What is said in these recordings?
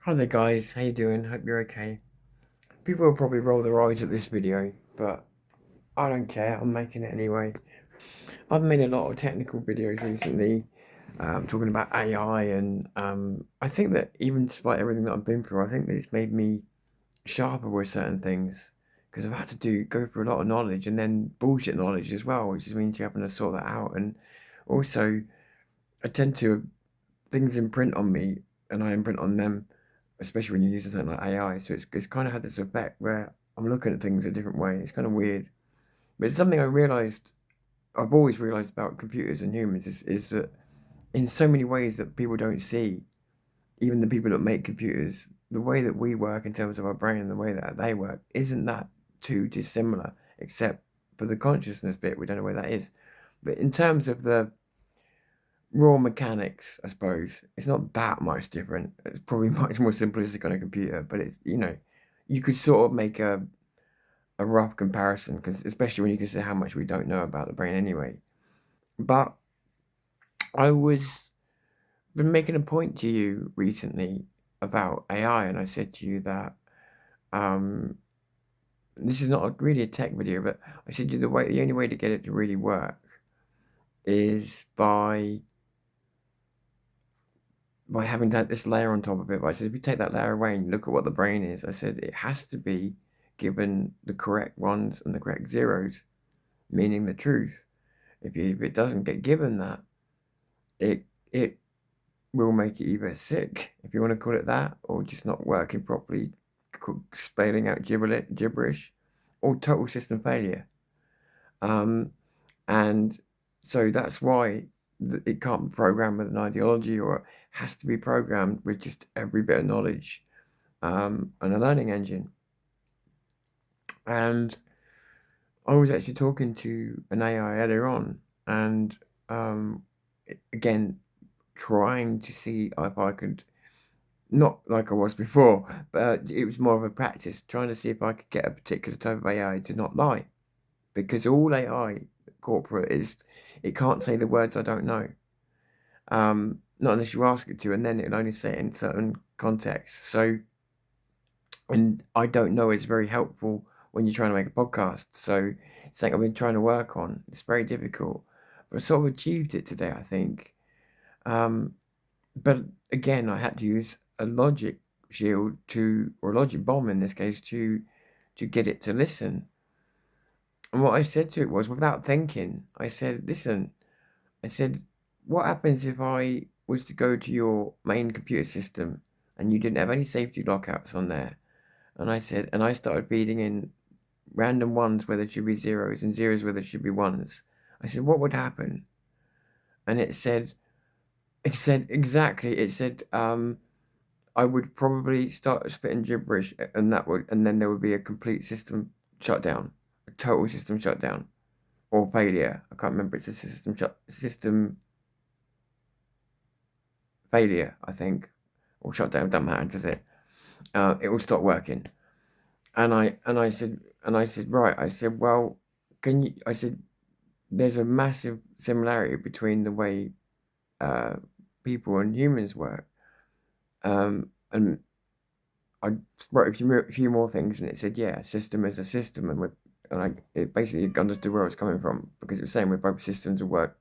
Hi there guys, how you doing? Hope you're okay. People will probably roll their eyes at this video, but I don't care, I'm making it anyway. I've made a lot of technical videos recently, talking about AI and I think that even despite everything that I've been through, I think that it's made me sharper with certain things. Because I've had to go through a lot of knowledge and then bullshit knowledge as well, which just means you're having to sort that out. And also, I tend to things imprint on me and I imprint on them, especially when you're using something like AI. So it's kind of had this effect where I'm looking at things a different way. It's kind of weird, but it's something I've always realized about computers and humans is that in so many ways that people don't see, even the people that make computers, the way that we work in terms of our brain and the way that they work isn't that too dissimilar, except for the consciousness bit. We don't know where that is. But in terms of the raw mechanics, I suppose it's not that much different. It's probably much more simplistic on a computer, but you could sort of make a rough comparison because especially when you consider how much we don't know about the brain anyway. But I was been making a point to you recently about AI, and I said to you that um, this is not really a tech video, but I said to you the only way to get it to really work is by having that this layer on top of it. But I said, if you take that layer away and you look at what the brain is, I said it has to be given the correct ones and the correct zeros, meaning the truth. If it doesn't get given that, it will make it either sick, if you want to call it that, or just not working properly, spelling out gibberish, or total system failure. Um, and so that's why it can't be programmed with an ideology, or it has to be programmed with just every bit of knowledge and a learning engine. And I was actually talking to an AI earlier on, and um, again, trying to see if I could, not like I was before, but it was more of a practice, trying to see if I could get a particular type of AI to not lie. Because all AI corporate is, it can't say the words I don't know. Not unless you ask it to, and then it'll only say it in certain contexts. So, and I don't know is very helpful when you're trying to make a podcast. So, it's something I've been trying to work on. It's very difficult, but I sort of achieved it today, I think. Um, but again, I had to use a logic shield or a logic bomb in this case, to get it to listen. And what I said to it was, without thinking, I said, listen, I said, what happens if I was to go to your main computer system and you didn't have any safety lockouts on there? And I said, and I started feeding in random ones where there should be zeros and zeros where there should be ones. I said, what would happen? And it said exactly, I would probably start spitting gibberish and then there would be a complete system shutdown, a total system shutdown or failure. I can't remember. It's a system failure, I think, or shutdown. Doesn't matter, does it? It will stop working. And I said, right. I said, well, can you? I said, there's a massive similarity between the way uh, people and humans work. And I wrote a few more things, and it said, yeah, a system is a system, it basically understood where I was coming from because it was saying we're both systems of work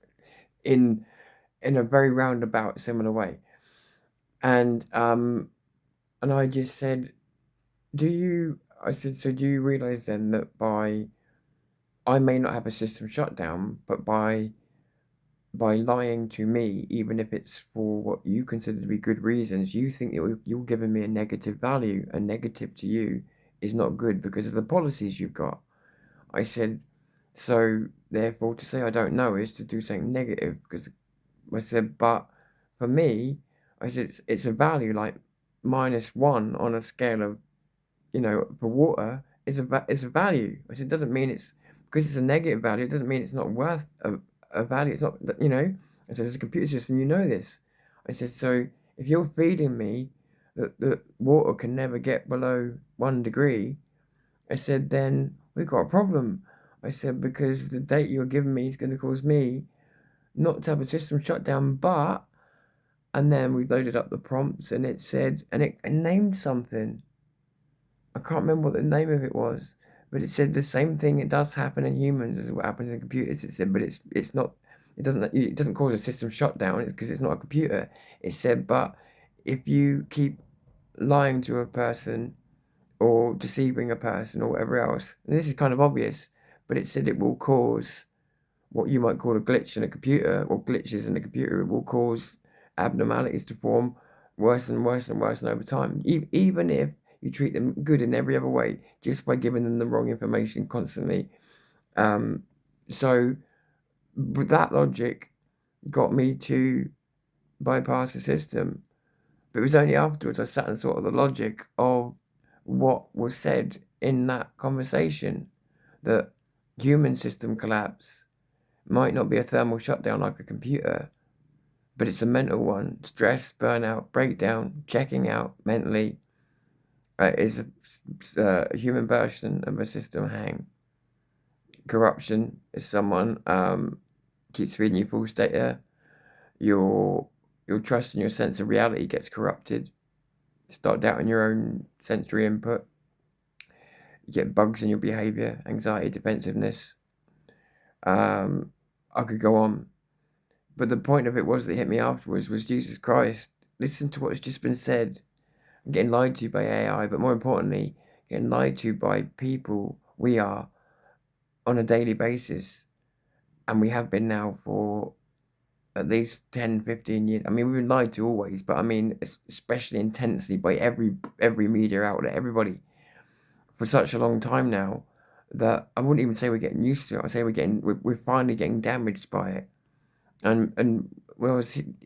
in in a very roundabout, similar way. And and I just said, do you? I said, so do you realize then that I may not have a system shutdown, but by lying to me, even if it's for what you consider to be good reasons, you think you're giving me a negative value. A negative to you is not good because of the policies you've got. I said, so therefore to say I don't know is to do something negative because I said, but for me, I said it's a value like -1 on a scale of, for water is a value. I said it doesn't mean it's because it's a negative value. It doesn't mean it's not worth a value. It's not. I said, as a computer system, you know this. I said, so if you're feeding me that water can never get below 1 degree, I said, then we've got a problem. I said, because the data you're giving me is going to cause me not to have a system shut down, but And then we loaded up the prompts, and it said, and it named something. I can't remember what the name of it was, but it said the same thing. It does happen in humans as what happens in computers. It said, but it's not. It doesn't cause a system shutdown. It's because it's not a computer. It said, but if you keep lying to a person or deceiving a person or whatever else, and this is kind of obvious, but it said it will cause what you might call a glitch in a computer, or glitches in a computer. It will cause abnormalities to form worse and worse and worse and over time. Even if you treat them good in every other way, just by giving them the wrong information constantly. Um, so, with that logic, got me to bypass the system. But it was only afterwards I sat and thought of the logic of what was said in that conversation, that human system collapse might not be a thermal shutdown like a computer, but it's a mental one. Stress, burnout, breakdown, checking out mentally is a human version of a system hang. Corruption is someone keeps feeding you false data. Your trust and your sense of reality gets corrupted. Start doubting your own sensory input. You get bugs in your behavior, anxiety, defensiveness. I could go on. But the point of it was that hit me afterwards was Jesus Christ. Listen to what's just been said. I'm getting lied to by AI, but more importantly, getting lied to by people we are on a daily basis. And we have been now for at least 10, 15 years. I mean, we've been lied to always, but I mean, especially intensely by every media outlet, everybody, for such a long time now, that I wouldn't even say we're getting used to it. I'd say we're finally getting damaged by it. And well,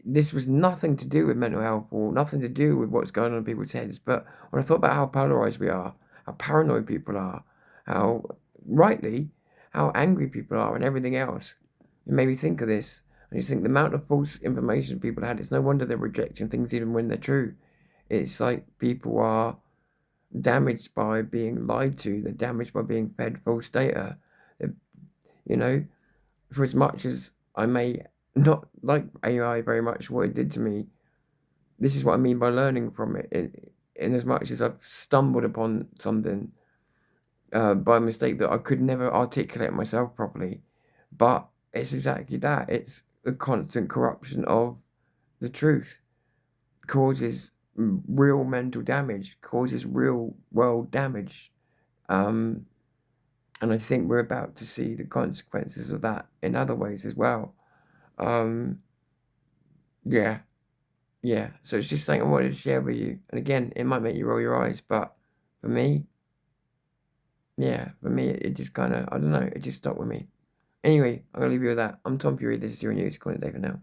this was nothing to do with mental health or nothing to do with what's going on in people's heads. But when I thought about how polarized we are, how paranoid people are, how rightly, how angry people are, and everything else, it made me think of this. And you think the amount of false information people had, it's no wonder they're rejecting things even when they're true. It's like people are damaged by being lied to. They're damaged by being fed false data. You know, for as much as I may not like AI very much, what it did to me, this is what I mean by learning from it. In as much as I've stumbled upon something by mistake that I could never articulate myself properly, but it's exactly that. It's the constant corruption of the truth causes real mental damage, causes real world damage. Um, and I think we're about to see the consequences of that in other ways as well. Um, yeah, yeah. So it's just something I wanted to share with you. And again, it might make you roll your eyes, but for me, yeah, for me, it just kind of, I don't know, it just stuck with me. Anyway, I'm going to leave you with that. I'm Tom Fury. This is your news. Call it day for now.